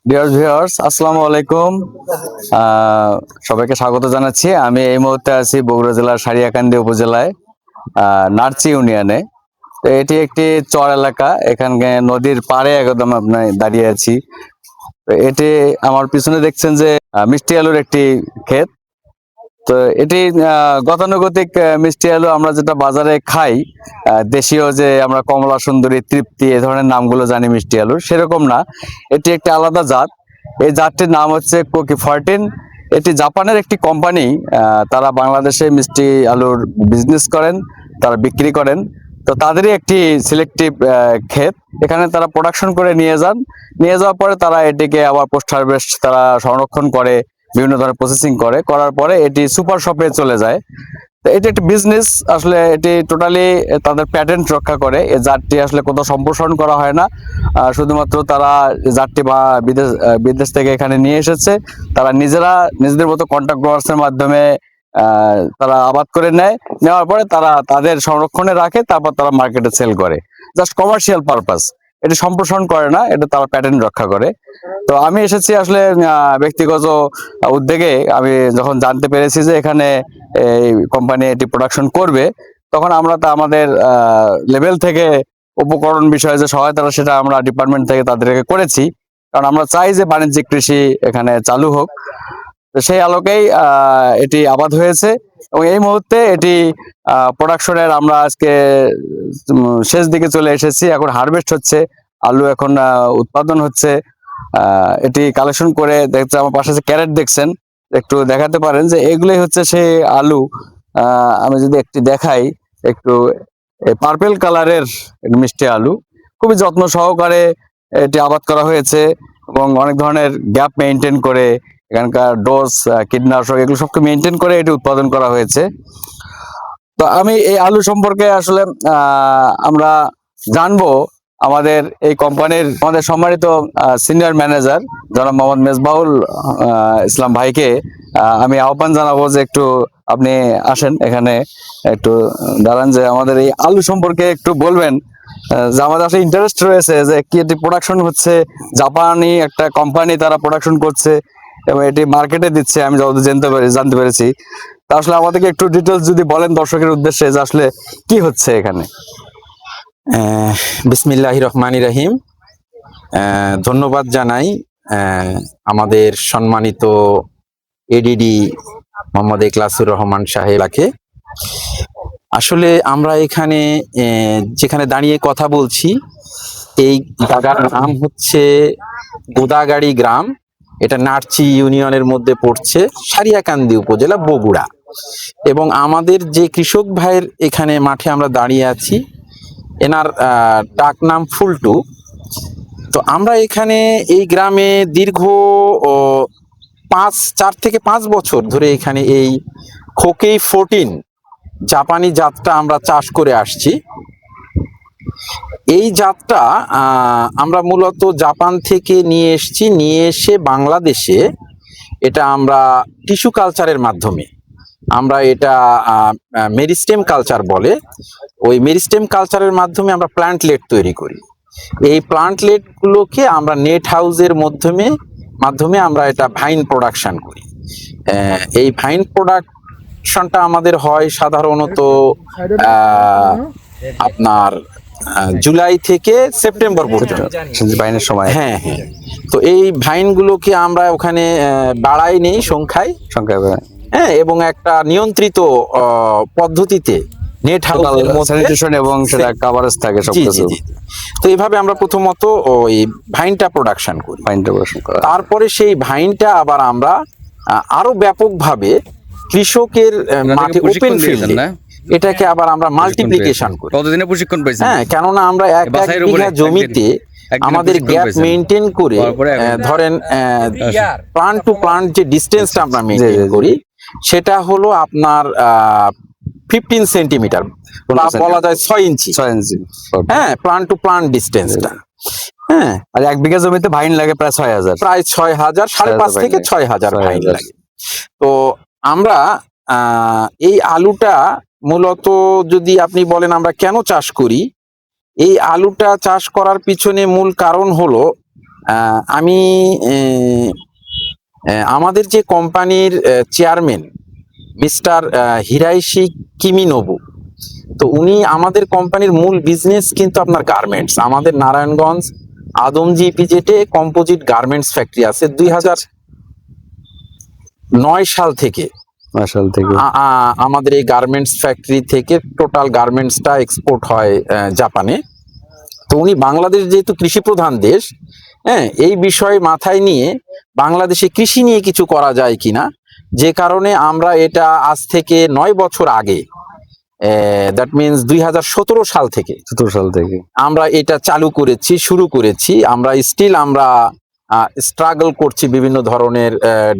Dear viewers, আসসালামু আলাইকুম। সবাইকে স্বাগত জানাচ্ছি। আমি এই মুহূর্তে আছি বগুড়া জেলার সারিয়াকান্দি উপজেলায় নারচি ইউনিয়নে। তো এটি একটি চর এলাকা, এখানে নদীর পাড়ে একদম আপনি দাঁড়িয়ে আছি। তো এটি আমার পিছনে দেখছেন যে মিষ্টি আলুর একটি ক্ষেত। তো এটি গতানুগতিক মিষ্টি আলু আমরা যেটা বাজারে খাই, দেশীয় যে আমরা কমলা সুন্দরী, তৃপ্তি এ ধরনের নামগুলো জানি মিষ্টি আলুর, সেরকম না। এটি একটি আলাদা জাত। এই জাতটির নাম হচ্ছে কোকি 14। এটি জাপানের একটি কোম্পানি, তারা বাংলাদেশে মিষ্টি আলুর বিজনেস করেন, তারা বিক্রি করেন। তো তাদেরই একটি সিলেক্টিভ ক্ষেত, এখানে তারা প্রোডাকশন করে নিয়ে যান। নিয়ে যাওয়ার পরে তারা এটিকে আবার পোস্ট হারভেস্ট তারা সংরক্ষণ করে, বিভিন্ন ধরনের প্রসেসিং করার পরে এটি সুপার শপে চলে যায়। তো এটি একটি বিজনেস, আসলে এটি টোটালি তাদের প্যাটেন্ট রক্ষা করে। এই জাতটি আসলে কোথাও সম্প্রসারণ করা হয় না, শুধুমাত্র তারা জাতটি বা বিদেশ থেকে এখানে নিয়ে এসেছে। তারা নিজেদের মতো কন্ট্রাক্ট গ্রোয়ার্সের মাধ্যমে তারা আবাদ করে নেওয়ার পরে তারা তাদের সংরক্ষণে রাখে, তারপর তারা মার্কেটে সেল করে, জাস্ট কমার্শিয়াল পারপাস। এটি সম্প্রসারণ করে না, এটা তারা প্যাটেন্ট রক্ষা করে। তো আমি এসেছি আসলে ব্যক্তিগত উদ্যোগে। আমি যখন জানতে পেরেছি যে এখানে এই কোম্পানি এটি প্রোডাকশন করবে, তখন আমরা তা আমাদের লেভেল থেকে উপকরণ বিষয়ে যে সহায়তা, সেটা আমরা ডিপার্টমেন্ট থেকে তাদেরকে করেছি। কারণ আমরা চাই যে বাণিজ্যিক কৃষি এখানে চালু হোক। তো সেই আলোকেই এটি আবাদ হয়েছে এবং এই মুহূর্তে এটি প্রোডাকশনের আমরা আজকে শেষ দিকে চলে এসেছি। এখন হারভেস্ট হচ্ছে, আলু এখন উৎপাদন হচ্ছে। এটি কালেকশন করে দেখতে, আমার পাশে যে ক্যারেট দেখছেন, একটু দেখাতে পারেন যে এগুলোই হচ্ছে সেই আলু। আমি যদি একটি দেখাই, একটু পার্পেল কালারের মিষ্টি আলু, খুবই যত্ন সহকারে এটি আবাদ করা হয়েছে এবং অনেক ধরনের গ্যাপ মেনটেন করে, এখানকার ডোজ, কীটনাশক এগুলো সবকে মেনটেন করে এটি উৎপাদন করা হয়েছে। তো আমি এই আলু সম্পর্কে আসলে আমরা জানবো আমাদের এই কোম্পানির আমাদের সম্মানিত সিনিয়র ম্যানেজার জনাব মোহাম্মদ মেজবাহুল ইসলাম ভাইকে আমি আহ্বান জানাবো যে একটু আপনি আসেন এখানে, একটু দাঁড়ান, যে আমাদের এই আলু সম্পর্কে একটু বলবেন। যে আমাদের আসলে ইন্টারেস্ট রয়েছে যে কি এটি প্রোডাকশন হচ্ছে, জাপানি একটা কোম্পানি তারা প্রোডাকশন করছে এবং এটি মার্কেটে দিচ্ছে, আমি যতদূর জানতে পেরেছি। তা আসলে আমাদেরকে একটু ডিটেলস যদি বলেন দর্শকের উদ্দেশ্যে, যে আসলে কি হচ্ছে এখানে। বিসমিল্লাহির রহমানির রহিম। ধন্যবাদ জানাই আমাদের সম্মানিত এডিডি মোহাম্মদ ইখলাসুর রহমান সাহেবকে। আসলে আমরা এখানে যেখানে দাঁড়িয়ে কথা বলছি, এই জায়গার নাম হচ্ছে গোদাগাড়ি গ্রাম। এটা নারচি ইউনিয়নের মধ্যে পড়ছে, সারিয়াকান্দি উপজেলা, বগুড়া। এবং আমাদের যে কৃষক ভাইয়ের এখানে মাঠে আমরা দাঁড়িয়ে আছি, এনার ডাক নাম ফুলটু। তো আমরা এখানে এই গ্রামে দীর্ঘ 4 থেকে 5 বছর ধরে এখানে এই কোকি 14 জাপানি জাতটা আমরা চাষ করে আসছি। এই জাতটা আমরা মূলত জাপান থেকে নিয়ে এসে বাংলাদেশে এটা আমরা টিস্যু কালচারের মাধ্যমে, আমরা এটা মেরিস্টেম কালচার বলে, ওই মেরিস্টেম কালচারের মাধ্যমে আমরা প্ল্যান্টলেট তৈরি করি। এই প্ল্যান্টলেট গুলোকে আমরা নেট হাউসের মাধ্যমে আমরা এটা ভাইন প্রোডাকশন করি। এই ভাইন প্রোডাকশনটা আমাদের হয় সাধারণত আপনার জুলাই থেকে সেপ্টেম্বর পর্যন্ত ভাইনের সময়। হ্যাঁ হ্যাঁ। তো এই ভাইনগুলোকে আমরা ওখানে বাড়াই নেই সংখ্যায়, হ্যাঁ, এবং একটা নিয়ন্ত্রিত পদ্ধতিতে নেট হাউসের স্যানিটেশন এবং সেটা কভারেজ থাকে সবকিছু। তো এইভাবে আমরা প্রথমত ওই ভাইনটা প্রোডাকশন করি। তারপরে সেই ভাইনটা আবার আমরা আরো ব্যাপকভাবে কৃষকের মাঠে ওপেন ফিল্ডে এটাকে আবার আমরা মাল্টিপ্লিকেশন করি। কতদিনে প্রশিক্ষণ পেয়েছেন? হ্যাঁ, কেননা আমরা এক বিঘা জমিতে আমাদের গ্যাপ মেনটেন করে, ধরেন প্লান্ট টু প্লান্ট যে ডিস্টেন্সটা আমরা মেনটেন করি, সেটা হলো আপনার 15 সেন্টিমিটার, বলা যায় 6 ইঞ্চি। হ্যাঁ, প্লান্ট টু প্লান্ট ডিস্টেন্সটা। হ্যাঁ, আর 1 বিঘা জমিতে ভাইন লাগে প্রায় 6000, 5.5 থেকে 6000 ভাইন লাগে। তো আমরা এই আলুটা মূলত যদি আপনি বলেন আমরা কেন চাষ করি, এই আলুটা চাষ করার পিছনে মূল কারণ হলো আমি আমাদের যে কোম্পানির চেয়ারম্যান মিস্টার হিরাইশি কিমিনোবু, তো উনি আমাদের কোম্পানির মূল বিজনেস কিন্তু আপনার গার্মেন্টস। আমাদের নারায়ণগঞ্জ আদমজি ইপিজেটে কম্পোজিট গার্মেন্টস ফ্যাক্টরি আছে 2009 সাল থেকে। মাশাল থেকে আমাদের এই গার্মেন্টস ফ্যাক্টরি থেকে টোটাল গার্মেন্টসটা এক্সপোর্ট হয় জাপানে। তো উনি বাংলাদেশ যেহেতু কৃষি প্রধান দেশ, হ্যাঁ, এই বিষয় মাথায় নিয়ে বাংলাদেশে কৃষি নিয়ে কিছু করা যায় কিনা, যে কারণে আমরা এটা আজ থেকে 9 বছর আগে, দ্যাট মিনস 2017 সাল থেকে 14 সাল থেকে আমরা এটা চালু করেছি, শুরু করেছি। আমরা স্টিল আমরা স্ট্রাগল করছি বিভিন্ন ধরনের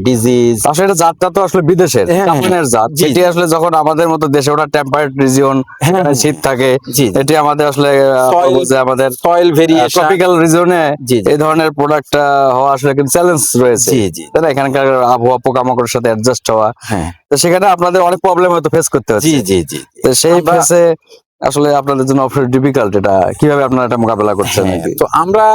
ডিজিজ। আসলে এটা জাতটা তো আসলে বিদেশের হ্যাঁ, জাপানের জাত, জি, যেটি আসলে যখন আমাদের মতো দেশে ওটা টেম্পারেট রিজিয়ন, হ্যাঁ, শীত থাকে, জি, এটি আমাদের আসলে Soil- যে আমাদের সয়েল ভেরিয়েশন, ট্রপিক্যাল রিজিয়নে জি, জি, এই ধরনের প্রোডাক্ট হওয়া আসলে কিন্তু চ্যালেঞ্জ রয়েছে, জি, জি, তাই না? এখানকার আবহাওয়া পোকামাকড়ের সাথে অ্যাডজাস্ট হওয়া, হ্যাঁ, তো সেখানে আপনাদের অনেক প্রবলেম হয়তো ফেস করতে জি, হচ্ছে। জি, জি, তো সেই আমরা- ফেসে আসলে আপনাদের জন্য অবশ্যই ডিফিকাল্ট, এটা কিভাবে আপনারা এটা মোকাবেলা করছেন? হ্যাঁ, নাকি তো আমরা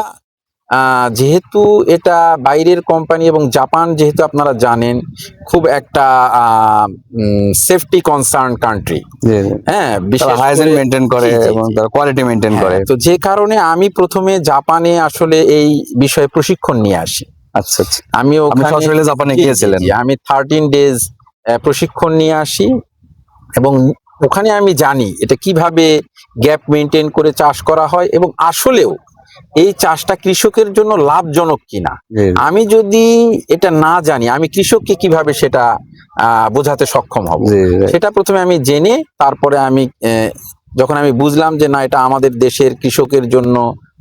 যেহেতু এটা বাইরের কোম্পানি এবং জাপান যেহেতু আপনারা জানেন খুব একটা সেফটি কনসার্ন কান্ট্রি, যে হ্যাঁ, তারা বিশেষ হাইজিন করে- মেনটেন করে জি, জি, এবং জি। তারা কোয়ালিটি মেনটেন হ্যাঁ, করে। তো যে কারণে আমি প্রথমে জাপানে আসলে এই বিষয়ে প্রশিক্ষণ নিয়ে আসি। আচ্ছা আচ্ছা, আমি আপনি ওখানে সরাসরি জাপানে জি, জি, গিয়েছিলেন? জি, আমি 13 ডেজ প্রশিক্ষণ নিয়ে আসি এবং ওখানে আমি জানি এটা কিভাবে গ্যাপ মেনটেন করে চাষ করা হয় এবং আসলেও এই চাষটা কৃষকের জন্য লাভজনক কিনা। জি, আমি যদি এটা না জানি, আমি কৃষককে কিভাবে সেটা বোঝাতে সক্ষম হব? জি, জি। সেটা প্রথমে আমি জেনে তারপরে আমি যখন আমি বুঝলাম যে না, এটা আমাদের দেশের কৃষকের জন্য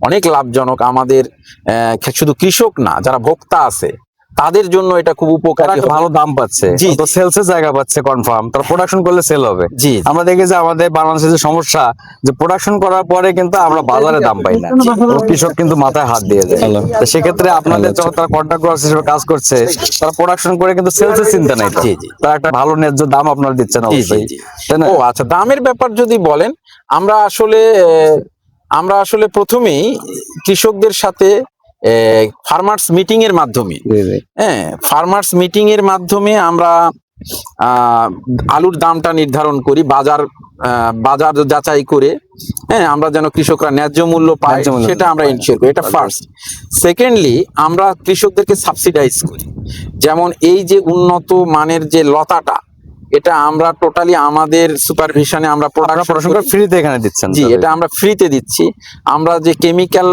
অনেক লাভজনক, আমাদের শুধু কৃষক না, যারা ভোক্তা আছে তাদের জন্য এটা খুব তারা উপকারী একটা হবে। ভালো দাম পাচ্ছে, জি, তো সেলসের জায়গা পাচ্ছে কনফার্ম, তারা প্রোডাকশন করলে সেল হবে। জি, আমরা দেখি যে আমাদের বাংলাদেশে যে সমস্যা, যে প্রোডাকশন করার পরে কিন্তু আমরা বাজারে দাম পাই না, তো কৃষক কিন্তু মাথায় হাত দিয়ে যায়। তো সেক্ষেত্রে আপনাদের যখন তারা কন্ট্রাক্টর হিসেবে কাজ করছে, তারা প্রোডাকশন করে কিন্তু সেলসের চিন্তা নাই তো। জি, জি। তারা একটা ভালো ন্যায্য দাম আপনারা দিচ্ছেন জি, জি, অবশ্যই, জি। তাই না? ও আচ্ছা, দামের ব্যাপার যদি বলেন, আমরা আসলে প্রথমেই কৃষকদের সাথে ফার্মার্স মিটিং এর মাধ্যমে, জি, জি। হ্যাঁ, ফার্মার্স মিটিং এর মাধ্যমে আমরা আলুর দামটা নির্ধারণ করি, বাজার যাচাই করে, হ্যাঁ, আমরা যেন কৃষকরা ন্যায্য মূল্য পায় ন্যায্য মূল্য সেটা আমরা পায়। এনশিওর করি। এটা ফার্স্ট। সেকেন্ডলি, আমরা কৃষকদেরকে সাবসিডাইজ করি। যেমন এই যে উন্নত মানের যে লতাটা, এটা আমরা টোটালি আমাদের সুপারভিশনে আমরা আপনারা প্রোডাকশন প্রোডাকশন ফ্রিতে এখানে দিচ্ছেন? জি, এটা আমরা ফ্রিতে দিচ্ছি। আমরা যে কেমিক্যাল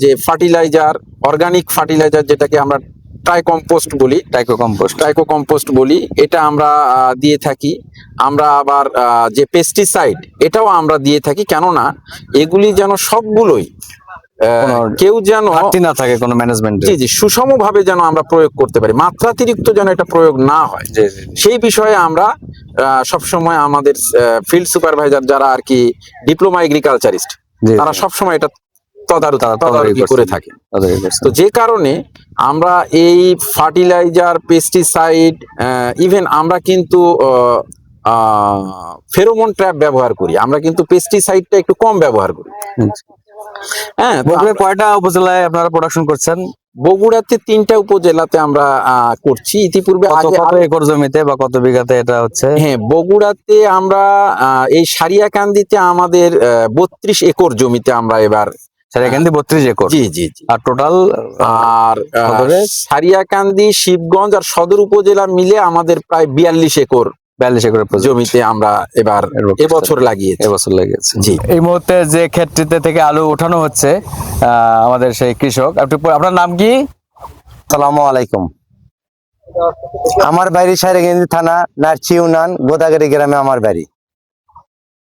যে ফার্টিলাইজার, অর্গানিক ফার্টিলাইজার যেটাকে আমরা ট্রাইকো কম্পোস্ট বলি, এটা আমরা দিয়ে থাকি। আমরা আবার যে পেস্টিসাইড, এটাও আমরা দিয়ে থাকি, কেননা এগুলি যেন সবগুলোই কেউ যেন ঘাটতি না থাকে কোনো ম্যানেজমেন্টে। জি, জি, সুষমভাবে যেন আমরা প্রয়োগ করতে পারি, মাত্রাতিরিক্ত যেন এটা প্রয়োগ না হয়, জি, জি, জি। সেই বিষয়ে আমরা সবসময় আমাদের ফিল্ড সুপারভাইজার যারা আর কি ডিপ্লোমা এগ্রিকালচারিস্ট, জি, তারা জি। সবসময় এটা তারা তদারকি করে থাকে। তো যে কারণে আমরা এই ফার্টিলাইজার, পেস্টিসাইড, ইভেন আমরা কিন্তু ফেরোমন ট্র্যাপ ব্যবহার করি। আমরা কিন্তু পেস্টিসাইডটা একটু কম ব্যবহার করি। হ্যাঁ, তো বগুড়ায় কয়টা উপজেলায় আপনারা প্রোডাকশন করছেন? বগুড়াতে 3টা উপজেলাতে আমরা করছি। ইতিপূর্বে কত আগে কত একর জমিতে বা কত বিঘাতে এটা হচ্ছে? হ্যাঁ, বগুড়াতে আমরা এই সারিয়াকান্দিতে আমাদের 32 একর জমিতে আমরা এবার স্যার এখান থেকে 32 একর, জি, জি, জি। আর টোটাল আর সদরে? সারিয়াকান্দি, শিবগঞ্জ আর সদর উপজেলা মিলে আমাদের প্রায় 42 একর 42 একরের project জমিতে আমরা এবার এবছর লাগিয়েছি। এবছর লেগেছে। জি। এই মুহূর্তে যে ক্ষেতটিতে থেকে আলু উঠানো হচ্ছে, আমাদের সেই কৃষক, আপনার নাম কি? সালামু আলাইকুম। আমার বাড়ি সারেগঞ্জ থানা, নারচি ইউনিয়ন, গোদাগাড়ি গ্রামে আমার বাড়ি।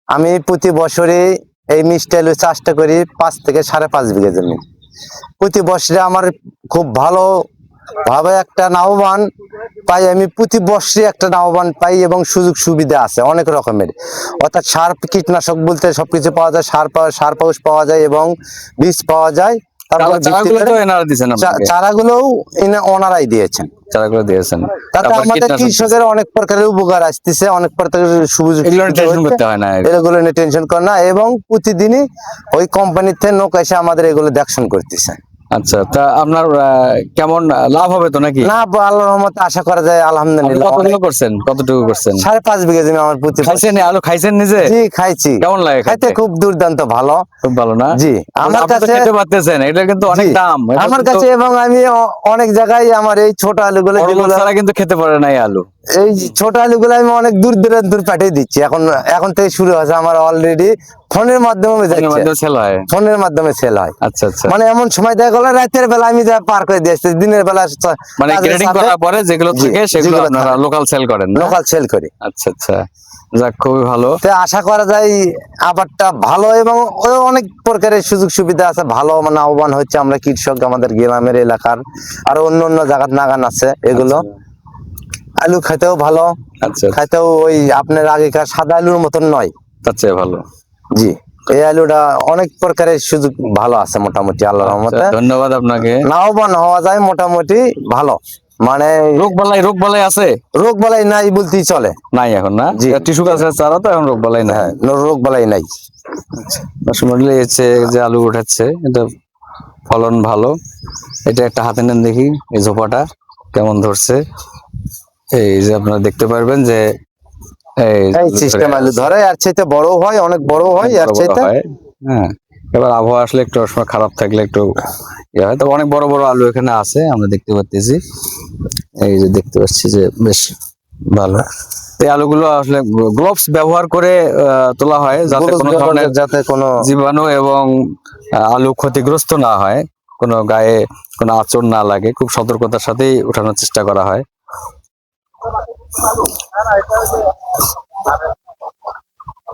আমি প্রতি বছরে এই মিষ্টি আলু চাষটা করি 5 থেকে 5.5 বিঘা জমি। প্রতি বছরে আমার খুব ভালো ভাবে একটা লাভবান পাই, আমি প্রতি বছরে একটা লাভবান পাই এবং সুযোগ সুবিধা আছে অনেক রকমের। অর্থাৎ সার, কীটনাশক বলতে সবকিছু পাওয়া যায়, সার পাউস পাওয়া যায় এবং বীজ পাওয়া যায়। তারপর চারাগুলো তো এনারা দিয়েছেন আপনাকে? চারাগুলোও ওনারাই দিয়েছেন। চারাগুলো দিয়েছেন, তাতে তারপর আমাদের কীটনাশক কৃষকের অনেক প্রকারের উপকার আসতেছে, অনেক প্রকারের সুযোগ এগুলো টেনশন করতে হয় না। এগুলো নিয়ে টেনশন করে না এবং প্রতিদিনই ওই কোম্পানির থেকে লোক এসে আমাদের এগুলো দেখশন করতেছে। আচ্ছা, তা আপনার কেমন লাভ হবে তো নাকি? না, আল্লাহর রহমতে আশা করা যায় আপনি আলহামদুলিল্লাহ। কতটুকু করছেন, কতটুকু করছেন? 5.5 বিঘা জমি আমার প্রতি। খাইছেন আলু, খাইছেন নিজে? জি, খাইছি। কেমন লাগে খাইতে খাইতে? খুব দুর্দান্ত ভালো। খুব ভালো না? জি, আমার আপনি তো কাছে খেতে পারতেছেন, এটা কিন্তু অনেক জি, দাম। এটা আমার কিন্তু কাছে, এবং আমি অনেক জায়গায় আমার এই ছোট আলুগুলো বড় লোক যেগুলো, ছাড়া কিন্তু খেতে পারে না এই আলু। এই ছোট আলুগুলো আমি অনেক দূর দূর পাঠিয়ে দিচ্ছি। এখন থেকে শুরু হয়েছে আমার অলরেডি ফোনের মাধ্যমে ফোনের যাচ্ছে। মাধ্যমে সেল হয়? ফোনের মাধ্যমে সেল হয়। আচ্ছা আচ্ছা। মানে এমন সময় দেখা গেলো রাতের বেলা আমি যা পার করে দিয়ে আসছি, দিনের বেলা মানে গ্রেডিং করার পরে যেগুলো জি, থাকে সেগুলো যেগুলো আপনারা থাকে। লোকাল সেল করেন না? লোকাল সেল করি। আচ্ছা আচ্ছা, যাক খুবই ভালো। তো আশা করা যায় আবারটা ভালো, এবং অনেক প্রকারের সুযোগ সুবিধা আছে, ভালো মানে আহ্বান হচ্ছে। আমরা কৃষক, আমাদের গ্রামের এলাকার আর অন্য অন্য জায়গার নাগান আছে এগুলো। আলু খেতেও ভালো, আচ্ছা, খাইতেও ওই আপনার আগেকার সাদা আলুর মতন নয়। তার চেয়ে ভালো। জি, এই আলুটা অনেক প্রকারের সুযোগ ভালো আছে মোটামুটি আল্লাহর আচ্ছা, রহমতে। ধন্যবাদ আপনাকে। লাভবান হওয়া যায় মোটামুটি ভালো। মানে রোগ বালাই আছে? রোগ বালাই নাই বলতেই চলে। নাই এখন না? জি, টিস্যু কালচার ছাড়া তো এখন রোগ বালাই নাই। হ্যাঁ, রোগ বালাই নাই। আসলে হচ্ছে যে আলু উঠাচ্ছে, এটা ফলন ভালো। এটা একটা হাতে নেন দেখি, এই ঝোপাটা কেমন ধরছে। এই যে আপনারা দেখতে পারবেন যে এই এই সিস্টেম আলু ধরে, আর চাইতে বড় হয়, অনেক বড় হয় অনেক আর বড় বড় চাইতে। হয়। হ্যাঁ, এবার আবহাওয়া আসলে একটু সময় খারাপ থাকলে একটু ইয়ে হয়। তো অনেক বড় বড় আলু এখানে আছে, আমরা দেখতে পাচ্ছি। এই যে দেখতে পাচ্ছি যে বেশ ভালো। এই আলুগুলো আসলে গ্লোভস ব্যবহার করে তোলা হয়, যাতে কোনো ধরনের যাতে কোনো জীবাণু এবং আলু ক্ষতিগ্রস্ত না হয়, কোনো গায়ে কোনো আঁচড় না লাগে, খুব সতর্কতার সাথেই উঠানোর চেষ্টা করা হয়।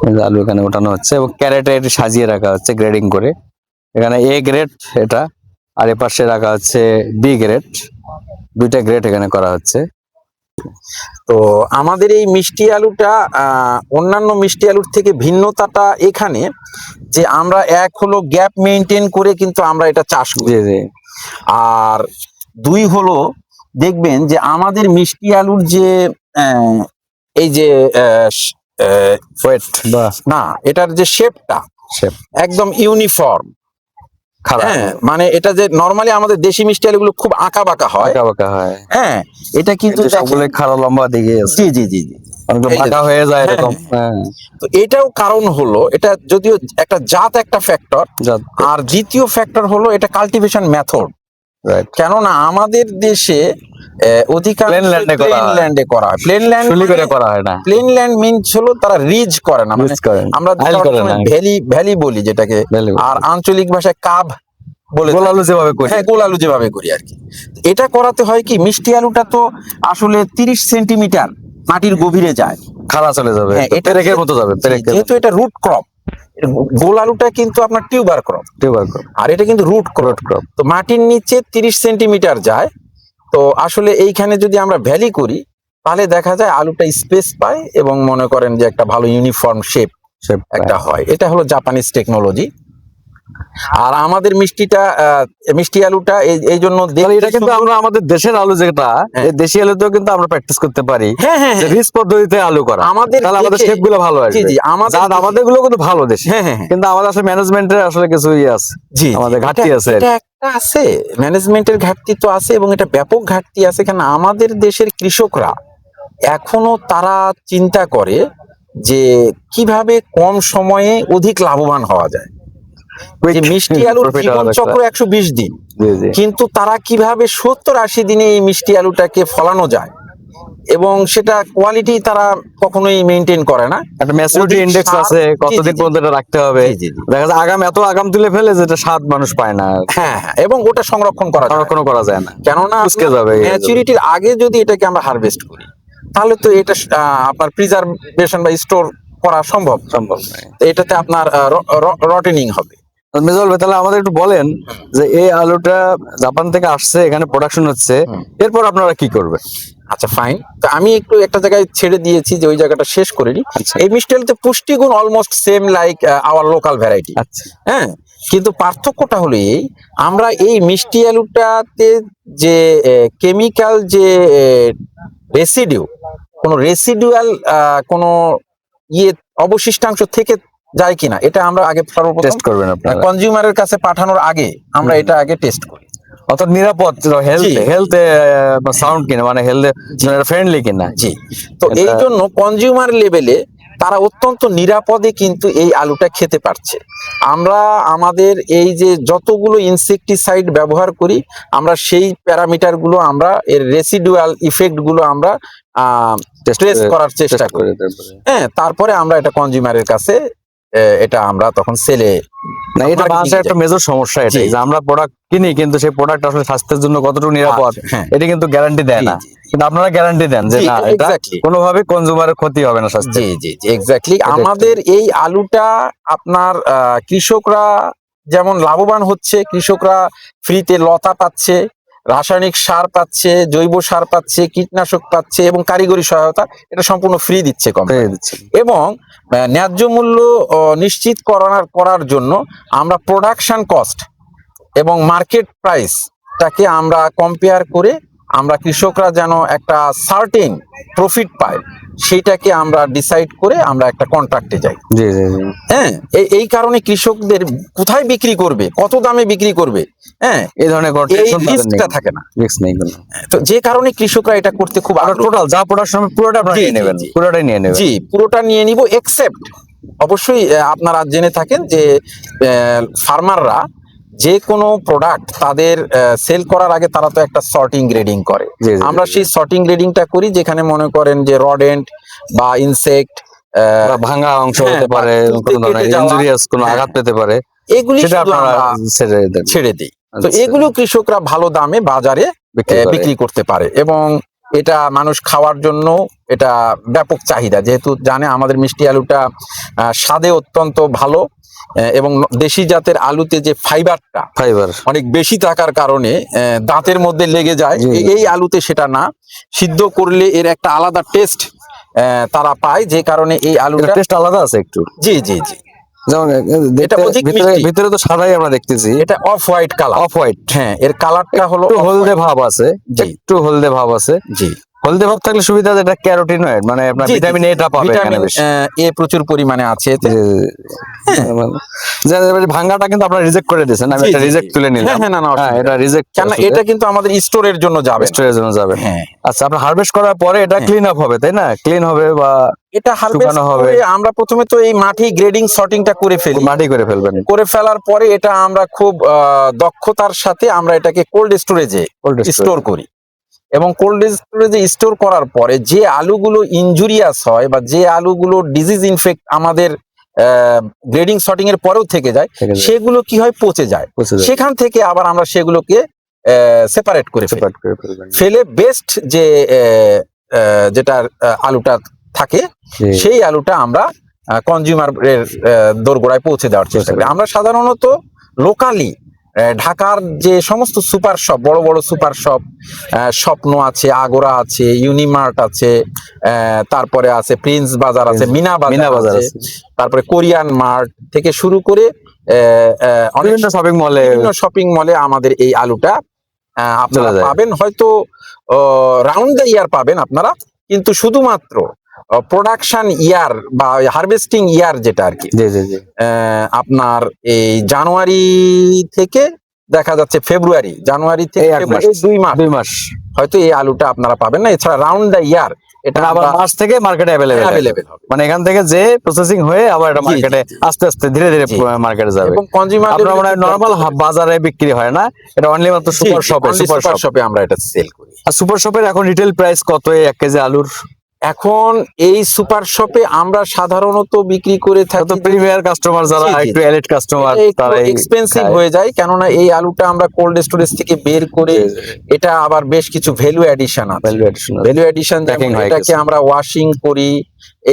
এই যে আলু এখানে উঠানো হচ্ছে এবং ক্যারেটে এটি সাজিয়ে রাখা হচ্ছে গ্রেডিং করে। এখানে এ গ্রেড এটা, আর এপাশে রাখা হচ্ছে বি গ্রেড। দুইটা গ্রেড এখানে করা হচ্ছে। তো আমাদের এই মিষ্টি আলুটা অন্যান্য মিষ্টি আলুর থেকে ভিন্নতাটা এখানে যে আমরা এক হলো গ্যাপ মেনটেন করে কিন্তু আমরা এটা চাষ করি, জি জি। আর দুই হলো দেখবেন যে আমাদের মিষ্টি আলুর যে এই যে ওয়েট বা না, এটার যে শেপটা শেপ একদম ইউনিফর্ম। খারাপ, হ্যাঁ, মানে এটা যে নরমালি আমাদের দেশি মিষ্টি আলুগুলো খুব আঁকা বাঁকা হয়। বাঁকা বাঁকা হয়। হ্যাঁ, এটা কিন্তু কিন্তু সবগুলো খাড়া লম্বা দিকে আছে, জি জি জি জি, অনেকটা এই যে বাঁকা হয়ে যায় হ্যাঁ, এরকম। হ্যাঁ, তো এটাও কারণ হলো, এটা যদিও একটা জাত একটা ফ্যাক্টর, আর দ্বিতীয় ফ্যাক্টর হলো এটা কাল্টিভেশন মেথড। রাইট। কেননা আমাদের দেশে অধিকাংশ Plain land এ করা প্লেন হয়। ল্যান্ডে করা হয়। প্লেন ল্যান্ড শুলি করে করা হয় না, প্লেন ল্যান্ড মিনস হলো তারা রিজ করে না, মানে Use করে না, আমরা আইল করে না। ভ্যালি ভ্যালি বলি যেটাকে, Valley বলি। আর আঞ্চলিক ভাষায় কাব বলে গোল আলু যেভাবে করি। হ্যাঁ, গোল আলু যেভাবে করি আর কি। এটা করাতে হয় কি, মিষ্টি আলুটা তো আসলে 30 সেন্টিমিটার মাটির গভীরে যায়। খাড়া চলে যাবে, হ্যাঁ, এটা পেরেকের মতো যাবে, পেরেকের যেহেতু এটা রুট ক্রপ, গোল আলুটা কিন্তু আপনার টিউবার ক্রপ, টিউবার ক্রপ, আর এটা কিন্তু রুট রুট ক্রপ। তো মাটির নিচে 30 সেন্টিমিটার যায়। তো আসলে এইখানে যদি আমরা ভ্যালি করি তাহলে দেখা যায় আলুটা স্পেস পায় এবং মনে করেন যে একটা ভালো ইউনিফর্ম শেপ একটা হয়। এটা হলো জাপানিজ টেকনোলজি। আর আমাদের মিষ্টি আলুটা এই জন্য এটা কিন্তু আমরা আমাদের দেশের আলু যেটা, এই দেশি আলুতেও কিন্তু আমরা প্র্যাকটিস করতে পারি। হ্যাঁ হ্যাঁ, রিচ পদ্ধতিতে আলু করা, আমাদের তাহলে আমাদের শেপ গুলো ভালো আসবে। জি জি, আমাদের গুলো কিন্তু ভালো দেশি, হ্যাঁ হ্যাঁ, কিন্তু আমাদের আসলে ম্যানেজমেন্টের আসলে কিছু ইয়ে আছে, জি আমাদের ঘাটতি আছে। এটা একটা আছে, ম্যানেজমেন্টের ঘাটতি তো আছে, এবং এটা ব্যাপক ঘাটতি আছে। কারণ আমাদের দেশের কৃষকরা এখনো তারা চিন্তা করে যে কিভাবে কম সময়ে অধিক লাভবান হওয়া যায়। যে মিষ্টি আলুর জীবন চক্র 120 দিন, কিন্তু তারা কিভাবে 70-80 দিনে এই মিষ্টি আলুটাকে ফলানো যায়, এবং সেটা কোয়ালিটি তারা কখনোই মেনটেন করে না। একটা ম্যাচুরিটি ইন্ডেক্স আছে, কতদিন পর্যন্ত এটা রাখতে হবে। দেখা যায় আগাম তুলে ফেলে যেটা স্বাদ মানুষ পায় না। হ্যাঁ, এবং ওটা সংরক্ষণ করা যায় না, কেননা ম্যাচুরিটির আগে যদি এটাকে আমরা হারভেস্ট করি তাহলে তো এটা আপনার প্রিজারভেশন বা স্টোর করা সম্ভব নয়। এটাতে আপনার রটেনিং হবে। মেজল ভাই, তাহলে আমাদের একটু বলেন যে এই আলুটা জাপান থেকে আসছে, এখানে প্রোডাকশন হচ্ছে, এরপর আপনারা কি করবেন? আচ্ছা, ফাইন। তো আমি একটু একটা জায়গায় ছেড়ে দিয়েছি যে ওই জায়গাটা শেষ করিনি। এই মিষ্টি আলুতে পুষ্টিগুণ almost same like our local variety. হ্যাঁ, কিন্তু পার্থক্যটা হলো এই, আমরা এই মিষ্টি আলুটাতে যে কেমিক্যাল যে রেসিডুয়াল কোনো ইয়ে অবশিষ্টাংশ থেকে যায় কিনা, এটা আমরা আগে সর্বপ্রথম টেস্ট করবেন আপনারা। কনজিউমারের কাছে পাঠানোর আগে আমরা এটা আগে টেস্ট করি। অর্থাৎ নিরাপদ, হেলথে সাউন্ড কিনা, মানে হেলথে ফ্রেন্ডলি কিনা। জি, তো এই জন্য কনজিউমার লেভেলে তারা অত্যন্ত নিরাপদে কিন্তু এই আলুটা খেতে পারছে। আমরা আমাদের এই যে যতগুলো ইনসেকটিসাইড ব্যবহার করি, আমরা সেই প্যারামিটার গুলো, আমরা এর রেসিডুয়াল ইফেক্ট গুলো আমরা ট্রেস করার চেষ্টা করি। হ্যাঁ, তারপরে আমরা এটা কনজিউমারের কাছে এটা আমরা তখন সেলে। না, এটা বাংলাদেশের একটা মেজর সমস্যা এটাই, যে আমরা প্রোডাক্ট কিনি কিন্তু সেই প্রোডাক্ট আসলে স্বাস্থ্যের জন্য কতটুকু নিরাপদ এটা কিন্তু গ্যারান্টি দেয় না। কিন্তু আপনারা গ্যারান্টি দেন যে না, এটা কোনোভাবে কনজিউমারের ক্ষতি হবে না স্বাস্থ্যে। জি জি জি, এক্স্যাক্টলি। আমাদের এই আলুটা আপনার কৃষকরা যেমন লাভবান হচ্ছে, কৃষকরা ফ্রিতে লতা পাচ্ছে, রাসায়নিক সার পাচ্ছে, জৈব সার পাচ্ছে, কীটনাশক পাচ্ছে এবং কারিগরি সহায়তা এটা সম্পূর্ণ ফ্রি দিচ্ছে কোম্পানি। এবং ন্যায্য মূল্য নিশ্চিত করার জন্য আমরা প্রোডাকশন কস্ট এবং মার্কেট প্রাইসটাকে আমরা কম্পেয়ার করে আমরা কৃষকরা যেন একটা সার্টেন প্রফিট পায় সেইটাকে আমরা ডিসাইড করে আমরা একটা কন্ট্রাক্টে যাই। হ্যাঁ, এই কারণে কৃষকদের কোথায় বিক্রি করবে, কত দামে বিক্রি করবে, হ্যাঁ, এই ধরনের রিস্কটা থাকে না, রিস্ক নেই কোনো। তো যে কারণে কৃষকরা এটা করতে খুব টোটাল যা প্রোডাকশন পুরোটা আপনারা নিয়ে নেবেন, পুরোটাই নিয়ে নেবেন। জি, পুরোটা নিয়ে নিব, এক্সেপ্ট অবশ্যই আপনারা জেনে থাকেন যে ফার্মাররা যে কোনো প্রোডাক্ট তাদের সেল করার আগে তারা তো একটা সর্টিং গ্রেডিং করে। আমরা সেই সর্টিং গ্রেডিংটা করি, যেখানে মনে করেন যে রডেন্ট বা ইনসেক্ট, ভাঙা অংশ হতে পারে, কোনো ধরনের ইনজুরিয়াস কোনো আঘাত পেতে পারে, এগুলি ছেড়ে দিই। তো এগুলো কৃষকরা ভালো দামে বাজারে বিক্রি করতে পারে এবং এটা মানুষ খাওয়ার জন্য এটা ব্যাপক চাহিদা, যেহেতু জানে আমাদের মিষ্টি আলুটা স্বাদে অত্যন্ত ভালো এবং দেশি জাতের আলুতে যে ফাইবার অনেক বেশি থাকার কারণে দাঁতের মধ্যে লেগে যায়, এই আলুতে সেটা না। সিদ্ধ করলে এর একটা আলাদা টেস্ট তারা পায়, যে কারণে এই আলুটা টেস্ট আলাদা আছে একটু। জি জি জি, যেমন ভিতরে তো সাদাই আমরা দেখতেছি, এটা off white colour. Off white, হ্যাঁ, এর কালারটা হলো হলদে ভাব আছে, একটু হলদে ভাব আছে। জি, হলদে ভাব থাকলে সুবিধা, যেটা ক্যারোটিনয়েড, মানে আপনার ভিটামিন এ টা পাবে, ভিটামিন এ প্রচুর পরিমাণে আছে এতে। ভাঙাটা কিন্তু আপনারা রিজেক্ট করে দিয়েছেন, আমি একটা রিজেক্ট তুলে নিলাম। হ্যাঁ, এটা রিজেক্ট, কেন এটা কিন্তু আমাদের স্টোরের জন্য যাবে, স্টোরের জন্য যাবে। হ্যাঁ, আচ্ছা, আপনার হারভেস্ট করার পরে এটা ক্লিন আপ হবে, তাই না? ক্লিন হবে বা এটা হারভেস্ট করে আমরা প্রথমে তো এই মাটি গ্রেডিং সর্টিংটা করে ফেলি, মাটি করে ফেলবেন। করে ফেলার পরে এটা আমরা খুব দক্ষতার সাথে আমরা এটাকে কোল্ড স্টোরেজে স্টোর করি এবং কোল্ড স্টোরেজে স্টোর করার পরে যে আলুগুলো ইনজুরিয়াস হয় বা যে আলুগুলো ডিজিজ ইনফেক্ট আমাদের গ্রেডিং সর্টিং এর পরেও থেকে যায়, সেগুলো কি হয়, পচে যায়। সেখান থেকে আবার আমরা সেগুলোকে সেপারেট করে ফেলে বেস্ট যে যেটা আলুটা থাকে সেই আলুটা আমরা কনজিউমারের দোরগোড়ায় পৌঁছে দেওয়ার চেষ্টা করি। আমরা সাধারণত লোকালি ঢাকার যে সমস্ত সুপার শপ, বড় বড় সুপার শপ, স্বপ্ন আছে, আগোরা আছে, ইউনিমার্ট আছে, তারপরে আছে প্রিন্স বাজার আছে, মিনা বাজার আছে, তারপরে কোরিয়ান মার্ট থেকে শুরু করে বিভিন্ন শপিং মলে আমাদের এই আলুটা আপনারা পাবেন। হয়তো রাউন্ড দ্য ইয়ার পাবেন আপনারা, কিন্তু শুধুমাত্র প্রোডাকশন ইয়ার বা হারভেস্টিং ইয়ার যেটা আর কি, আপনার এই জানুয়ারি থেকে দেখা যাচ্ছে ফেব্রুয়ারি, জানুয়ারি থেকে 2 মাস হয়তো এই আলুটা আপনারা পাবেন না। এছাড়া রাউন্ড দ্য ইয়ার এটা আবার মার্চ থেকে মার্কেটে অ্যাভেলেবেল হবে, মানে এখান থেকে যে প্রসেসিং হয়ে আবার এটা মার্কেটে আস্তে আস্তে ধীরে ধীরে মার্কেটে যাবে। এবং কনজিউমার আপনারা নরমাল বাজারে বিক্রি হয় না, এটা অনলি মাত্র সুপার শপে আমরা এটা সেল করি। আর সুপার শপের এখন রিটেল প্রাইস কত 1 কেজি আলুর? এখন এই সুপার শপে আমরা সাধারণত বিক্রি করে থাকি, প্রিমিয়ার কাস্টমার যারা, একটু এলিট কাস্টমার, তারা এক্সপেন্সিভ হয়ে যায়, কেননা এই আলুটা আমরা কোল্ড স্টোরেজ থেকে বের করে এটা আবার বেশ কিছু ভ্যালু এডিশন আছে। ভ্যালু এডিশন এটাকে আমরা ওয়াশিং করি,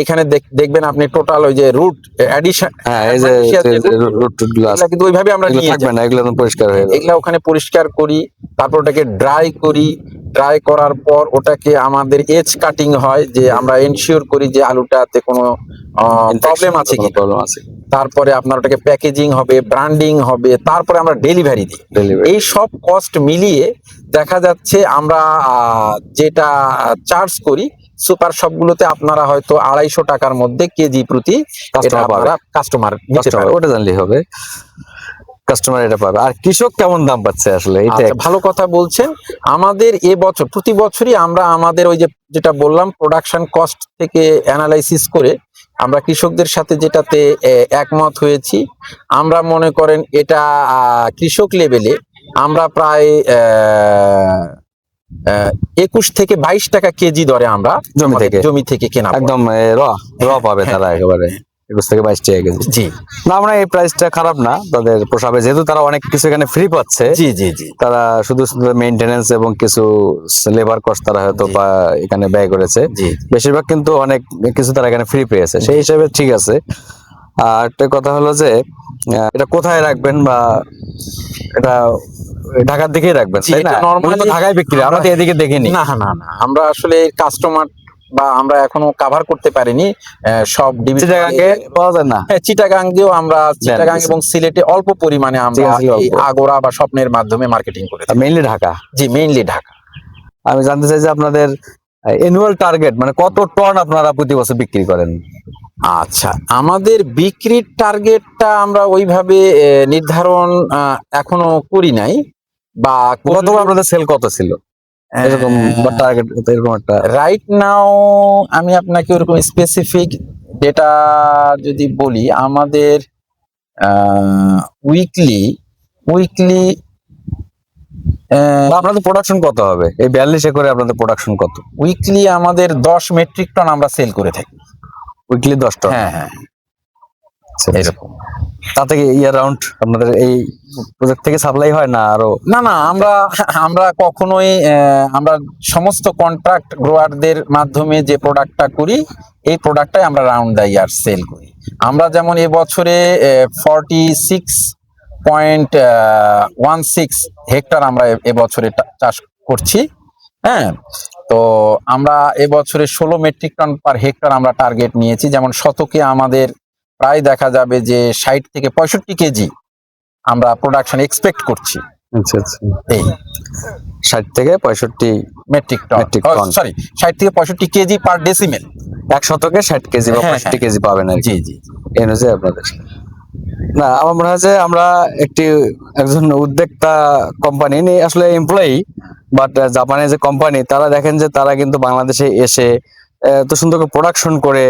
এখানে দেখবেন আপনি টোটাল ওই যে রুট এডিশন, কিন্তু ওইভাবে আমরা নিয়ে যাই না, এগুলো পরিষ্কার হয়ে যায়, এগুলা ওখানে পরিষ্কার করি, তারপর ওটাকে ড্রাই করি। ড্রাই করার পর ওটাকে আমাদের এজ কাটিং হয়, যে আমরা এনশিওর করি যে আলুটাতে কোনো প্রবলেম আছে কি। তারপরে আপনার ওটাকে প্যাকেজিং হবে, ব্র্যান্ডিং হবে, তারপরে আমরা ডেলিভারি দিই। এই সব কস্ট মিলিয়ে দেখা যাচ্ছে আমরা যেটা চার্জ করি সুপার শপগুলোতে, আপনারা হয়তো 250 টাকার মধ্যে কেজি প্রতি কাস্টমার নিতে পারবেন। ওটা জানলেই হবে। কাস্টমার এটা পাবে। আর কৃষক কেমন দাম পাচ্ছে আসলে এটা আচ্ছা, ভালো কথা বলছেন। আমাদের এবছর প্রতি বছরই আমরা আমাদের ওই যে যেটা বললাম প্রোডাকশন কস্ট থেকে অ্যানালাইসিস করে আমরা কৃষকদের সাথে যেটাতে একমত হয়েছি, আমরা মনে করেন এটা কৃষক লেভেলে আমরা প্রায় 21 থেকে 22 টাকা কেজি দরে আমরা জমি আমাদের থেকে? জমি থেকে কেনা পড়ে। একদম র পাবে তারা একেবারে 21 থেকে 22 টাকা কেজি। জি না, আমরা এই প্রাইসটা খারাপ না, তাদের পোষাবে, যেহেতু তারা অনেক কিছু এখানে ফ্রি পাচ্ছে। জি জি জি তারা শুধু শুধু মেইনটেনেন্স এবং কিছু লেবার কস্ট তারা হয়তো জি। বা এখানে ব্যয় করেছে, জি বেশিরভাগ কিন্তু অনেক কিছু তারা এখানে ফ্রি পেয়েছে, সেই হিসাবে ঠিক আছে। আর একটা কথা হলো যে এটা কোথায় রাখবেন, বা এটা ঢাকার দিকেই রাখবেন জি, তাই না? এটা normally মূলত ঢাকায় বিক্রি, আমরা তো এদিকে দেখিনি। না না না, আমরা আসলে কাস্টমার বা আমরা এখনো কভার করতে পারিনি সব ডিভিশন। চিটাগাঙ্গে পাওয়া যায় না? হ্যাঁ, চিটাগাং দিয়েও আমরা চিটাগাং এবং সিলেটে অল্প পরিমাণে আমরা ঠিক আছে, এই অল্প। আগোরা বা স্বপ্নের মাধ্যমে মার্কেটিং করে থাকি। মেইনলি ঢাকা। জি, মেইনলি ঢাকা। আমি জানতে চাই যে আপনাদের অ্যানুয়াল টার্গেট মানে কত টন আপনারা প্রতি বছর বিক্রি করেন? আচ্ছা, আমাদের বিক্রির টার্গেটটা আমরা ওইভাবে নির্ধারণ এখনো করি নাই বা গতবার আপনাদের সেল কত ছিল এরকম, বা টার্গেট এরকম একটা? রাইট নাও আমি আপনাকে ওরকম স্পেসিফিক ডেটা যদি বলি, আমাদের উইকলি উইকলি বা আপনাদের প্রোডাকশন কত হবে এই 42 একরে? আপনাদের প্রোডাকশন কত? উইকলি আমাদের 10 মেট্রিক টন আমরা সেল করে থাকি। Weekly 10 ton? হ্যাঁ হ্যাঁ, আচ্ছা, আচ্ছা। এরকম। তাতে কি ইয়ার রাউন্ড আপনাদের এই প্রজেক্ট থেকে সাপ্লাই হয় না আরো? না না, আমরা আমরা কখনোই আমরা সমস্ত কন্ট্রাক্ট গ্রোয়ারদের মাধ্যমে যে প্রোডাক্টটা করি, এই প্রোডাক্টটাই আমরা রাউন্ড দ্য ইয়ার সেল করি। আমরা যেমন এবছরে 46.16 হেক্টর আমরা এবছরে চাষ করছি। হ্যাঁ, তো আমরা এবছরে 16 মেট্রিক টন পার হেক্টর আমরা টার্গেট নিয়েছি। যেমন শতকে আমাদের প্রায় দেখা যাবে যে 60 থেকে 65 কেজি আমরা প্রোডাকশন এক্সপেক্ট করছি। আচ্ছা আচ্ছা, এই 60 থেকে 65 metric Metric ton, ton। Sorry 60 থেকে 65 কেজি পার ডেসিমেল। 1 শতকে 60 কেজি বা হ্যাঁ, 65 কেজি পাবেন আর কি। জি জি এই অনুযায়ী আপনাদের। না, আমার মনে হয় যে আমরা একজন উদ্যোক্তা কোম্পানি নিয়ে আসলে এমপ্লয়ি, বাট জাপানে যে কোম্পানি, তারা দেখেন যে তারা কিন্তু বাংলাদেশে এসে এত সুন্দর করে প্রোডাকশন করে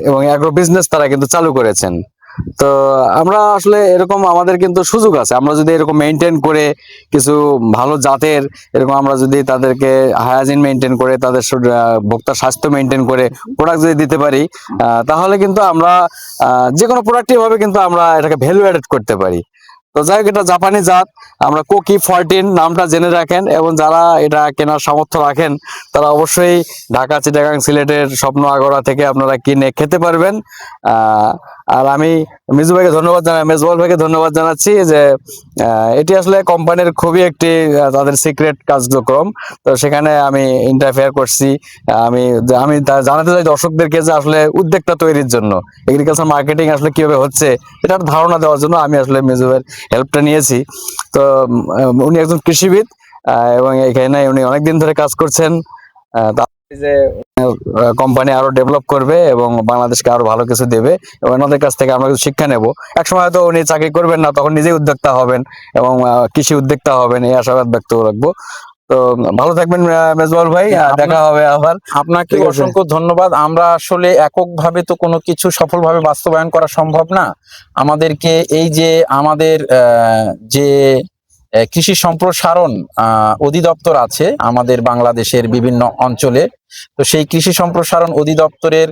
এবং অ্যাগ্রো বিজনেস তারা কিন্তু চালু করেছেন। তো আমরা আসলে এরকম আমাদের কিন্তু সুযোগ আছে, আমরা যদি এরকম মেনটেন করে কিছু ভালো জাতের এরকম আমরা যদি তাদেরকে হাইজিন মেনটেন করে তাদের ভোক্তার স্বাস্থ্য মেনটেন করে প্রোডাক্ট যদি দিতে পারি, তাহলে কিন্তু আমরা যে কোনো প্রোডাক্টই ভাবে কিন্তু আমরা এটাকে ভ্যালু অ্যাডেড করতে পারি। তো যাই হোক, এটা জাপানি জাত, আমরা কোকি 14 নামটা জেনে রাখেন, এবং যারা এটা কেনার সামর্থ্য রাখেন তারা অবশ্যই ঢাকা, চিটাগাং, সিলেটের স্বপ্ন আগরা থেকে আপনারা কিনে খেতে পারবেন। আর আমি মিজু ভাইকে ধন্যবাদ জানাই, মেজবাল ভাইকে ধন্যবাদ জানাচ্ছি যে এটি আসলে কোম্পানির খুবই একটি তাদের সিক্রেট কার্যক্রম, তো সেখানে আমি ইন্টারফেয়ার করছি। আমি জানাতে চাই দর্শকদেরকে যে আসলে উদ্যোক্তা তৈরির জন্য এগ্রিকালচার মার্কেটিং আসলে কিভাবে হচ্ছে এটার ধারণা দেওয়ার জন্য আমি আসলে মিজু ভাইয়ের হেল্পটা নিয়েছি। তো উনি একজন কৃষিবিদ, এবং এখানে উনি অনেকদিন ধরে কাজ করছেন। যে কোম্পানি আরো ডেভেলপ করবে এবং বাংলাদেশকে আরো ভালো কিছু দেবে, এবং ওনাদের কাছ থেকে আমরা কিছু শিক্ষা নেব। একসময় হয়তো উনি চাকরি করবেন না, তখন নিজেই উদ্যোক্তা হবেন এবং কৃষি উদ্যোক্তা হবেন, এই আশাবাদ ব্যক্ত রাখবো। তো ভালো থাকবেন মেজবাউল ভাই, দেখা হবে আবার। আপনাকে ঠিক আছে। অসংখ্য ধন্যবাদ। আমরা আসলে এককভাবে তো কোনো কিছু সফলভাবে বাস্তবায়ন করা সম্ভব না। আমাদেরকে এই যে আমাদের যে কৃষি সম্প্রসারণ অধিদপ্তর আছে আমাদের বাংলাদেশের বিভিন্ন অঞ্চলে, তো সেই কৃষি সম্প্রসারণ অধিদপ্তরের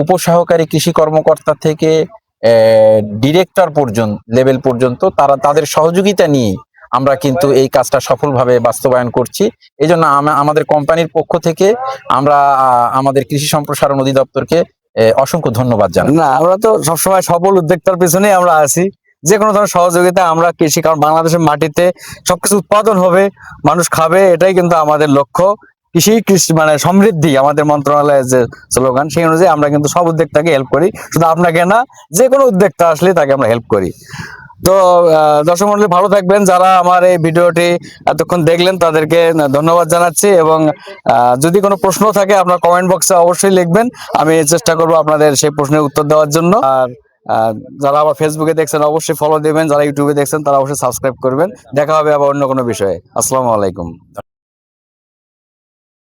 উপসহকারী কৃষি কর্মকর্তা থেকে ডিরেক্টর পর্যন্ত লেভেল পর্যন্ত তাদের সহযোগিতা নিয়ে আমরা কিন্তু এই কাজটা সফলভাবে বাস্তবায়ন করছি। এই জন্য আমাদের কোম্পানির পক্ষ থেকে আমরা আমাদের কৃষি সম্প্রসারণ অধিদপ্তরকে অসংখ্য ধন্যবাদ জানাই। না, আমরা তো সবসময় সফল উদ্যোক্তার পিছনেই আমরা আছি, যে কোনো ধরনের সহযোগিতা আমরা কৃষি, কারণ বাংলাদেশের মাটিতে সবকিছু উৎপাদন হবে, মানুষ খাবে, এটাই কিন্তু আমাদের লক্ষ্য। কৃষি মানে সমৃদ্ধি আমাদের মন্ত্রণালয়ের যে স্লোগান, সেই অনুযায়ী আমরা কিন্তু সব উদ্যোক্তাকে হেল্প করি, শুধু আপনাকে না, যে কোনো উদ্যোক্তা আসলে তাকে আমরা হেল্প করি। তো দর্শক মন্ডলী ভালো থাকবেন, যারা আমার এই ভিডিওটি এতক্ষণ দেখলেন তাদেরকে ধন্যবাদ জানাচ্ছি, এবং যদি কোনো প্রশ্ন থাকে আপনার কমেন্ট বক্সে অবশ্যই লিখবেন, আমি চেষ্টা করব আপনাদের সেই প্রশ্নের উত্তর দেওয়ার জন্য। আর যারা আবার ফেসবুকে দেখছেন অবশ্যই ফলো দিবেন, যারা ইউটিউবে দেখছেন তারা অবশ্যই সাবস্ক্রাইব করবেন। দেখা হবে আবার অন্য কোনো বিষয়ে। আসসালামু আলাইকুম।